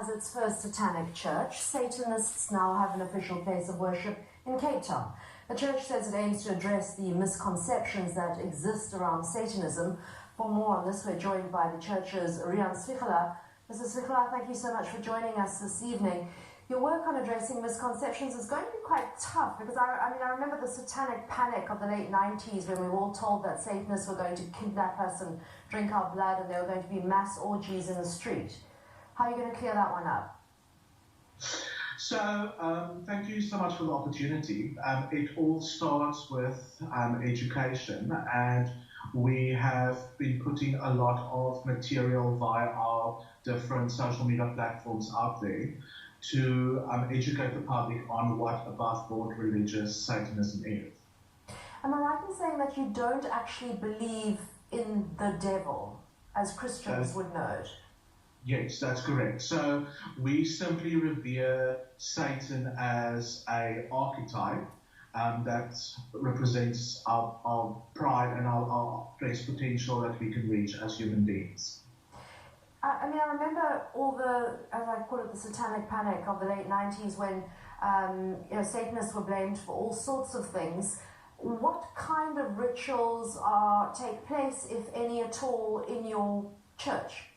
has its first satanic church. Satanists now have an official place of worship in Cape Town. The church says it aims to address the misconceptions that exist around Satanism. For more on this, we're joined by the church's Rian Svichela. Mr. Svichela, thank you so much for joining us this evening. Your work on addressing misconceptions is going to be quite tough because I remember the satanic panic of the late 90s when we were all told that Satanists were going to kidnap us and drink our blood and there were going to be mass orgies in the street. How are you going to clear that one up? So, thank you so much for the opportunity. It all starts with education, and we have been putting a lot of material via our different social media platforms out there to educate the public on what above-board religious Satanism is. Am I right in saying that you don't actually believe in the devil, as Christians would know it? Yes, that's correct. So we simply revere Satan as an archetype that represents our pride and our best potential that we can reach as human beings. I remember all the, as I call it, the satanic panic of the late 90s when Satanists were blamed for all sorts of things. What kind of rituals take place, if any at all, in your church?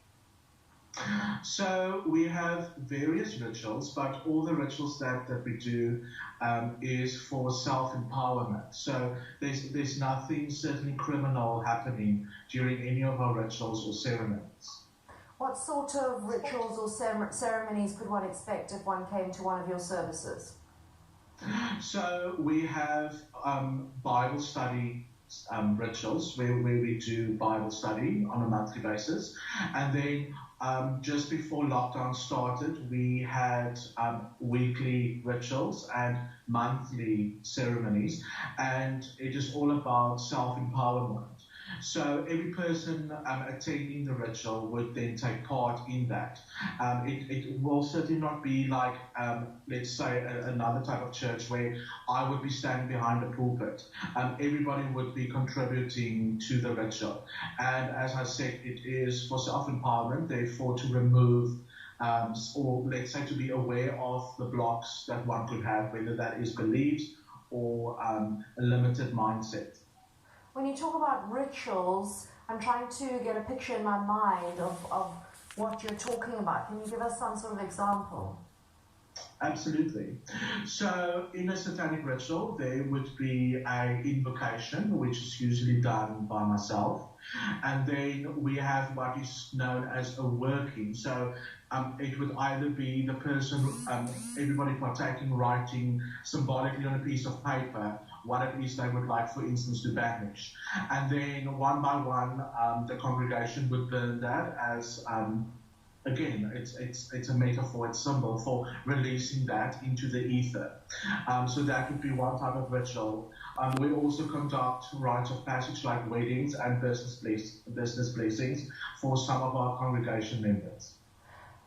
So we have various rituals, but all the rituals that we do is for self-empowerment. So there's nothing certainly criminal happening during any of our rituals or ceremonies. What sort of rituals or ceremonies could one expect if one came to one of your services? So we have Bible study rituals where we do Bible study on a monthly basis. And then just before lockdown started, we had weekly rituals and monthly ceremonies. And it is all about self-empowerment. So every person attending the ritual would then take part in that. It will certainly not be like, let's say, another type of church where I would be standing behind the pulpit. Everybody would be contributing to the ritual. And as I said, it is for self-empowerment, therefore to remove or let's say to be aware of the blocks that one could have, whether that is beliefs or a limited mindset. When you talk about rituals, I'm trying to get a picture in my mind of what you're talking about. Can you give us some sort of example? Absolutely. So in a satanic ritual, there would be an invocation, which is usually done by myself. And then we have what is known as a working. So it would either be the person, everybody partaking, writing symbolically on a piece of paper what it is they would like, for instance, to banish. And then one by one, the congregation would burn that as, again, it's a metaphor, it's a symbol for releasing that into the ether. So that would be one type of ritual. We also conduct rites of passage like weddings and business blessings for some of our congregation members.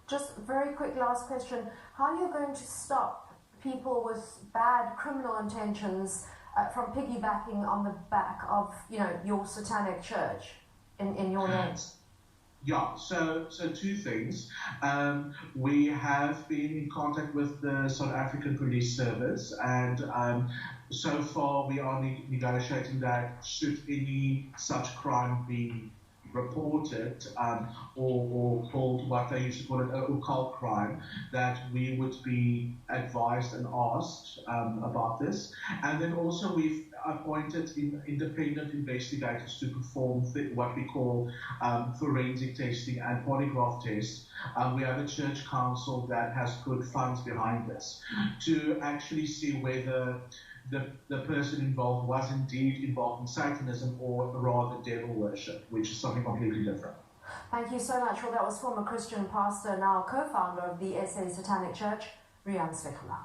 Just very quick last question. How are you going to stop people with bad criminal intentions from piggybacking on the back of, your satanic church in your name? Yeah, so two things. We have been in contact with the South African Police Service, and so far we are negotiating that should any such crime be reported or called what they used to call it an occult crime, that we would be advised and asked about this. And then also we've appointed independent investigators to perform what we call forensic testing and polygraph tests. We have a church council that has put funds behind this to actually see whether the person involved was indeed involved in Satanism or rather devil worship, which is something completely different. Thank you so much. Well, that was former Christian pastor, now co-founder of the SA Satanic Church, Rian Svichela.